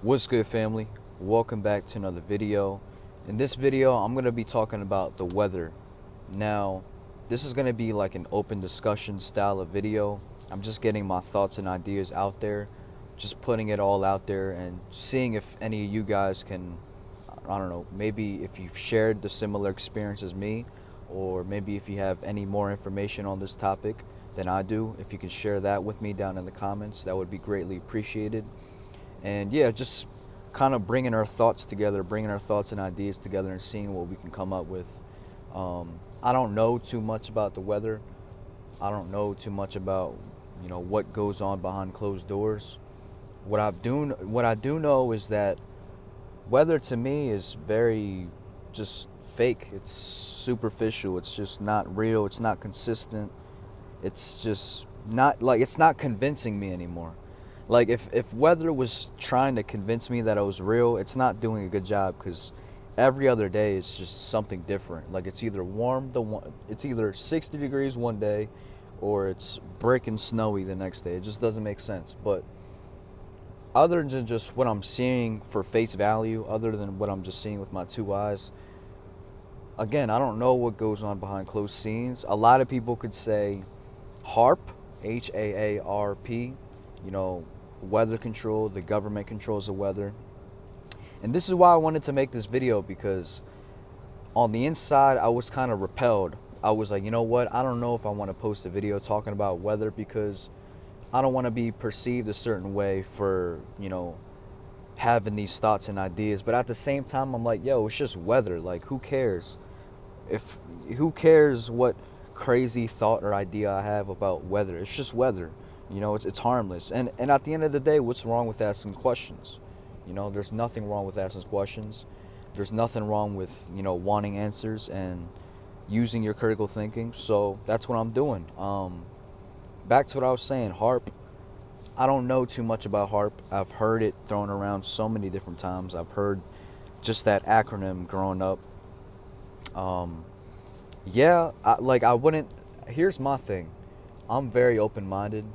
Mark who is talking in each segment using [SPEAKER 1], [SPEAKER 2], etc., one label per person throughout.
[SPEAKER 1] What's good, family? Welcome back to another video. In this video, I'm going to be talking about the weather. Now, this is going to be like an open discussion style of video. I'm just getting my thoughts and ideas out there, just putting it all out there and seeing if any of you guys can, I don't know, maybe if you've shared the similar experience as me, or maybe if you have any more information on this topic than I do, if you can share that with me down in the comments, that would be greatly appreciated. And yeah, just kind of bringing our thoughts together, bringing our thoughts and ideas together, and seeing what we can come up with. I don't know too much about the weather. I don't know too much about what goes on behind closed doors. What I do know is that weather to me is very just fake. It's superficial. It's just not real. It's not consistent. It's just not like it's not convincing me anymore. Like if weather was trying to convince me that it was real, it's not doing a good job because every other day is just something different. Like it's either it's either 60 degrees one day, or it's breaking snowy the next day. It just doesn't make sense. But other than just what I'm seeing for face value, other than what I'm just seeing with my two eyes, again, I don't know what goes on behind closed scenes. A lot of people could say HARP, HAARP, you know, weather control, the government controls the weather. And this is why I wanted to make this video, because on the inside, I was kind of repelled. I was like, you know what? I don't know if I want to post a video talking about weather because I don't want to be perceived a certain way for, having these thoughts and ideas. But at the same time, I'm like, yo, it's just weather. Like, who cares? If who cares what crazy thought or idea I have about weather? It's just weather. It's harmless. And at the end of the day, what's wrong with asking questions? There's nothing wrong with asking questions. There's nothing wrong with, wanting answers and using your critical thinking. So that's what I'm doing. Back to what I was saying, HARP. I don't know too much about HARP. I've heard it thrown around so many different times. I've heard just that acronym growing up. Yeah, I wouldn't. Here's my thing. I'm very open-minded.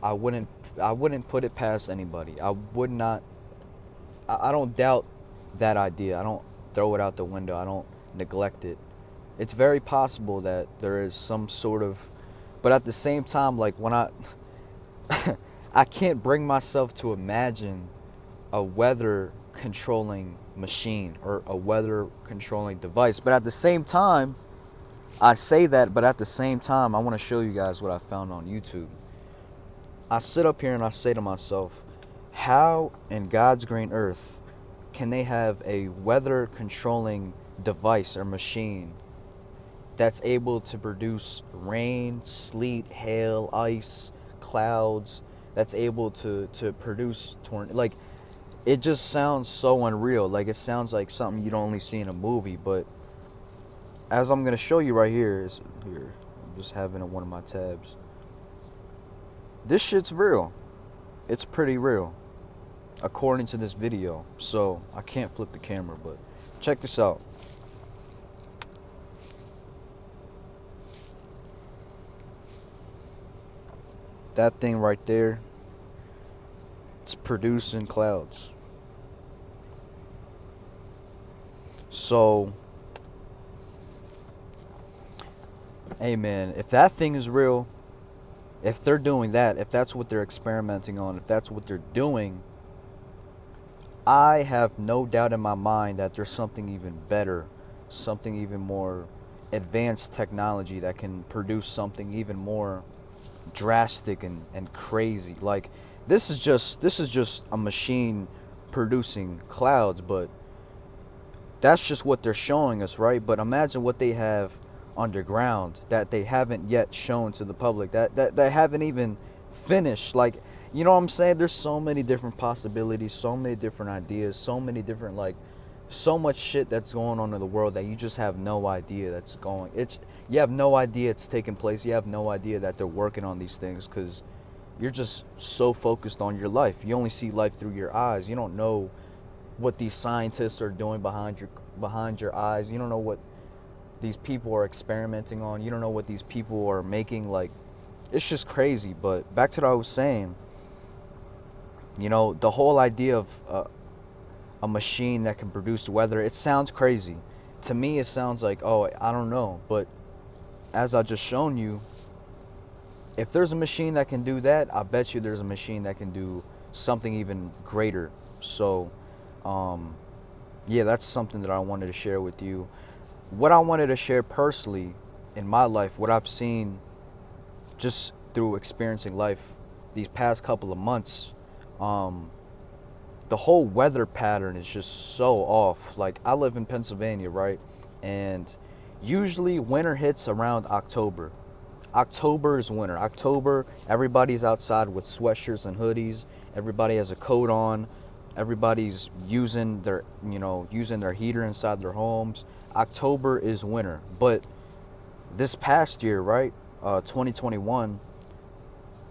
[SPEAKER 1] I wouldn't put it past anybody. I would not. I don't doubt that idea. I don't throw it out the window. I don't neglect it. It's very possible that there is some sort of, but at the same time, like when I can't bring myself to imagine a weather controlling machine or a weather controlling device. But at the same time, I say that, but at the same time, I want to show you guys what I found on YouTube. I sit up here and I say to myself, how in God's green earth can they have a weather controlling device or machine that's able to produce rain, sleet, hail, ice, clouds, that's able to produce like it just sounds so unreal. Like it sounds like something you'd only see in a movie. But as I'm gonna show you right here, I'm just having it on one of my tabs. This shit's real. It's pretty real, according to this video. So I can't flip the camera, but check this out. That thing right there, it's producing clouds. So, hey man, if that thing is real, if they're doing that, if that's what they're experimenting on, if that's what they're doing, I have no doubt in my mind that there's something even better, something even more advanced technology that can produce something even more drastic and crazy. Like this is just a machine producing clouds, but that's just what they're showing us, right? But imagine what they have underground that they haven't yet shown to the public, that they haven't even finished. Like, you know what I'm saying? There's so many different possibilities, so many different ideas, so many different, like, so much shit that's going on in the world that you just have no idea that's going. You have no idea it's taking place. You have no idea that they're working on these things because you're just so focused on your life. You only see life through your eyes. You don't know what these scientists are doing behind your eyes. You don't know what these people are experimenting on. You don't know what these people are making. Like, it's just crazy. But back to what I was saying, You know, the whole idea of a machine that can produce weather, it sounds crazy. To me, it sounds like, oh, I don't know. But as I just shown you, if there's a machine that can do that, I bet you there's a machine that can do something even greater. So, yeah, that's something that I wanted to share with you. What I wanted to share personally in my life, what I've seen just through experiencing life these past couple of months, the whole weather pattern is just so off. Like, I live in Pennsylvania, right? And usually winter hits around October. October is winter. October, everybody's outside with sweatshirts and hoodies. Everybody has a coat on. Everybody's using their heater inside their homes. October is winter. But this past year, right, 2021,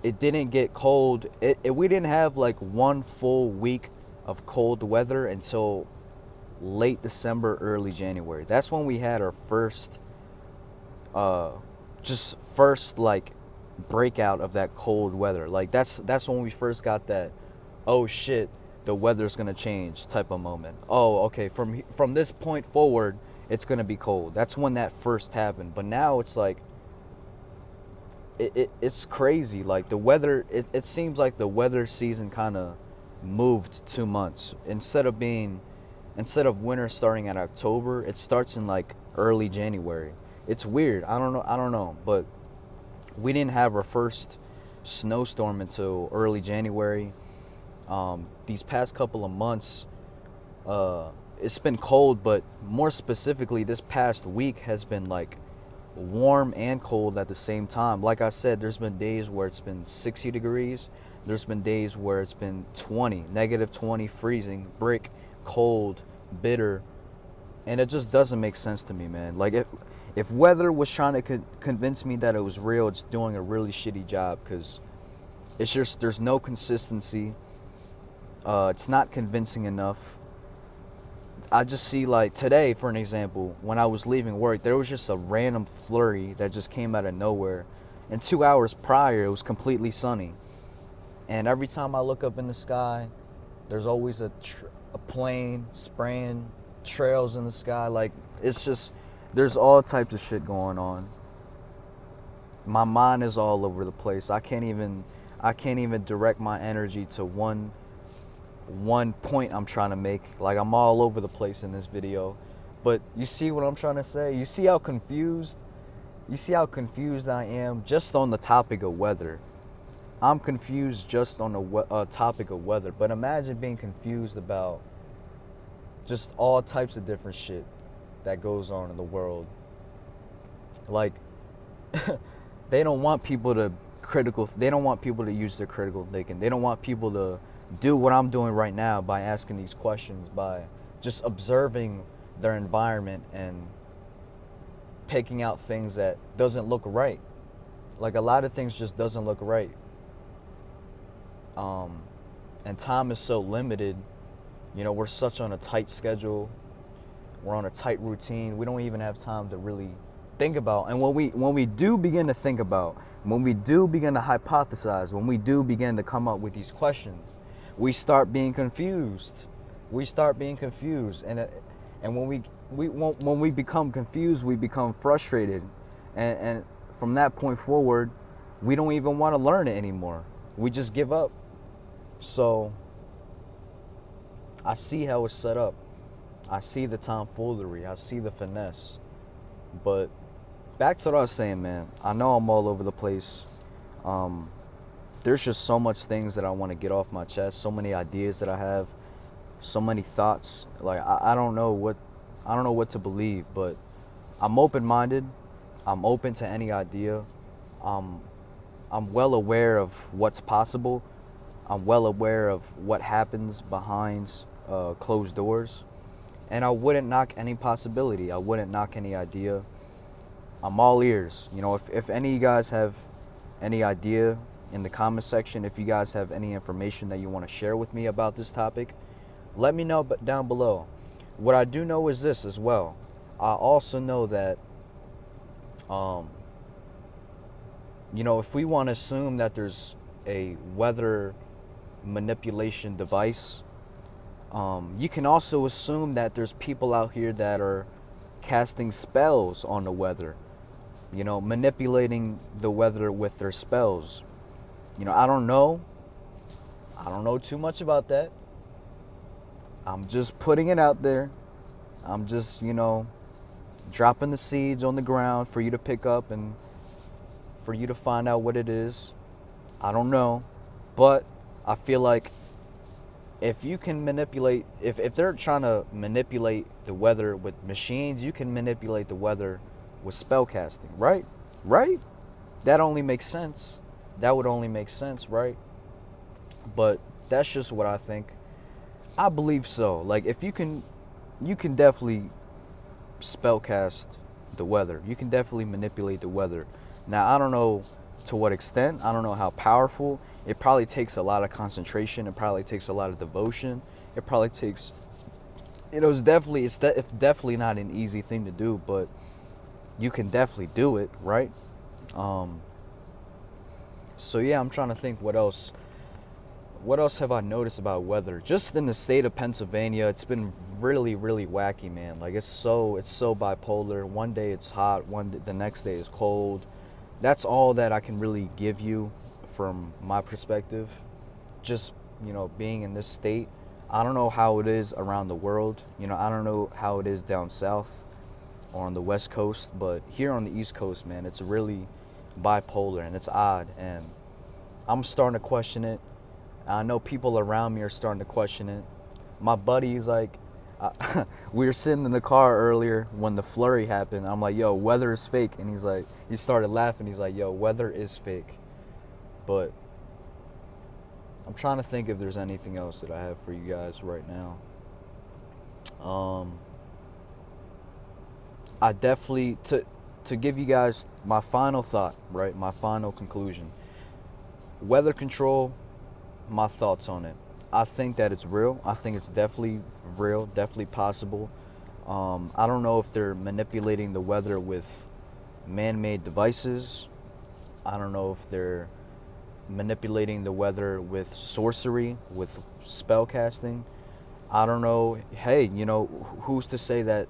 [SPEAKER 1] it didn't get cold. We didn't have like one full week of cold weather until late December, early January. That's when we had our first like breakout of that cold weather. Like that's when we first got that, oh shit, the weather's gonna change type of moment. Oh, okay, from this point forward, it's gonna be cold. That's when that first happened. But now it's like it's crazy. Like the weather, it seems like the weather season kind of moved 2 months. Instead of winter starting at October, it starts in like early January. It's weird. I don't know, but we didn't have our first snowstorm until early January. These past couple of months, it's been cold, but more specifically, this past week has been like warm and cold at the same time. Like I said, there's been days where it's been 60 degrees. There's been days where it's been -20, freezing, brick, cold, bitter, and it just doesn't make sense to me, man. Like if weather was trying to convince me that it was real, it's doing a really shitty job, because it's just, there's no consistency. It's not convincing enough. I just see, like today, for an example, when I was leaving work, there was just a random flurry that just came out of nowhere. And 2 hours prior, it was completely sunny. And every time I look up in the sky, there's always a plane spraying trails in the sky. Like, it's just, there's all types of shit going on. My mind is all over the place. I can't even direct my energy to one point I'm trying to make. Like, I'm all over the place in this video. But you see what I'm trying to say? You see how confused I am just on the topic of weather. I'm confused just on the topic of weather. But imagine being confused about just all types of different shit that goes on in the world. Like, they don't want people to use their critical thinking. They don't want people to do what I'm doing right now by asking these questions, by just observing their environment and picking out things that doesn't look right. Like, a lot of things just doesn't look right. And time is so limited. You know, we're such on a tight schedule. We're on a tight routine. We don't even have time to really think about. And when we do begin to think about, when we do begin to hypothesize, when we do begin to come up with these questions, we start being confused. And when we become confused, we become frustrated. And from that point forward, we don't even want to learn it anymore. We just give up. So I see how it's set up. I see the tomfoolery. I see the finesse. But back to what I was saying, man. I know I'm all over the place. There's just so much things that I want to get off my chest. So many ideas that I have. So many thoughts. Like, I don't know what to believe. But I'm open-minded. I'm open to any idea. I'm well aware of what's possible. I'm well aware of what happens behind closed doors. And I wouldn't knock any possibility. I wouldn't knock any idea. I'm all ears. You know, if any of you guys have any idea in the comment section, if you guys have any information that you want to share with me about this topic, let me know down below. What I do know is this as well. I also know that, you know, if we want to assume that there's a weather manipulation device. You can also assume that there's people out here that are casting spells on the weather, manipulating the weather with their spells. I don't know. I don't know too much about that. I'm just putting it out there. I'm just, dropping the seeds on the ground for you to pick up and for you to find out what it is. I don't know. But I feel like if you can manipulate, if they're trying to manipulate the weather with machines, you can manipulate the weather with spell casting, right? Right? That only makes sense. That would only make sense, right? But that's just what I think. I believe so. Like, if you can definitely spellcast the weather. You can definitely manipulate the weather. Now, I don't know to what extent. I don't know how powerful. It probably takes a lot of concentration. It probably takes a lot of devotion. It probably takes, it's definitely not an easy thing to do, but you can definitely do it, right? So yeah, I'm trying to think what else have I noticed about weather? Just in the state of Pennsylvania, it's been really, really wacky, man. Like, it's so bipolar. One day it's hot, the next day is cold. That's all that I can really give you from my perspective. Just, being in this state. I don't know how it is around the world. I don't know how it is down south or on the West Coast, but here on the East Coast, man, it's really bipolar and it's odd, and I'm starting to question it. I know people around me are starting to question it. My buddy's like, we were sitting in the car earlier when the flurry happened. I'm like, yo, weather is fake. And he started laughing. He's like, yo, weather is fake. But I'm trying to think if there's anything else that I have for you guys right now. I definitely, to give you guys my final thought, right? My final conclusion. Weather control, my thoughts on it. I think that it's real. I think it's definitely real, definitely possible. I don't know if they're manipulating the weather with man-made devices. I don't know if they're manipulating the weather with sorcery, with spell casting. I don't know. Hey, who's to say that,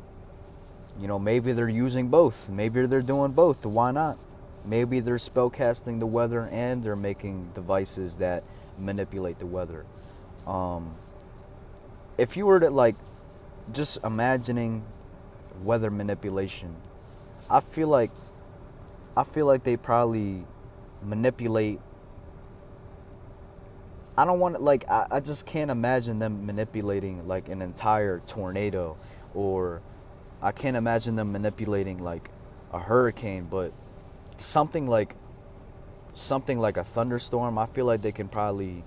[SPEAKER 1] maybe they're using both. Maybe they're doing both. Why not? Maybe they're spell casting the weather and they're making devices that manipulate the weather. If you were to just imagining weather manipulation, I feel like they probably manipulate. I don't want to I just can't imagine them manipulating an entire tornado, or I can't imagine them manipulating a hurricane, but something like a thunderstorm. I feel like they can probably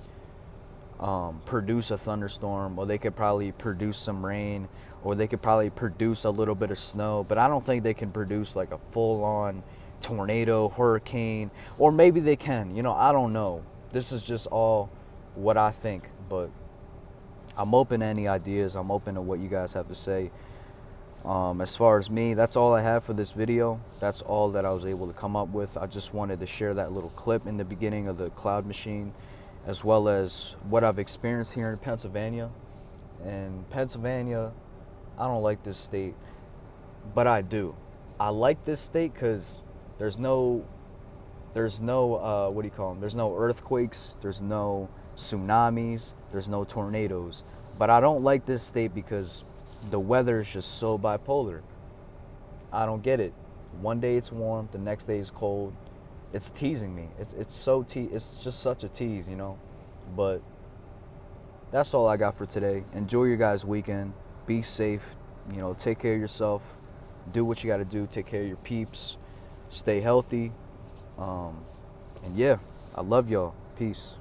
[SPEAKER 1] produce a thunderstorm, or they could probably produce some rain, or they could probably produce a little bit of snow, but I don't think they can produce a full-on tornado, hurricane, or maybe they can, I don't know. This is just all what I think, but I'm open to any ideas. I'm open to what you guys have to say. As far as me, that's all I have for this video. That's all that I was able to come up with. I just wanted to share that little clip in the beginning of the Cloud Machine, as well as what I've experienced here in Pennsylvania. And Pennsylvania, I don't like this state, but I do. I like this state because there's no there's no earthquakes, there's no tsunamis, there's no tornadoes. But I don't like this state because the weather is just so bipolar. I don't get it. One day it's warm, the next day it's cold. It's teasing me. It's just such a tease, But that's all I got for today. Enjoy your guys' weekend. Be safe. Take care of yourself. Do what you got to do. Take care of your peeps. Stay healthy. And yeah, I love y'all. Peace.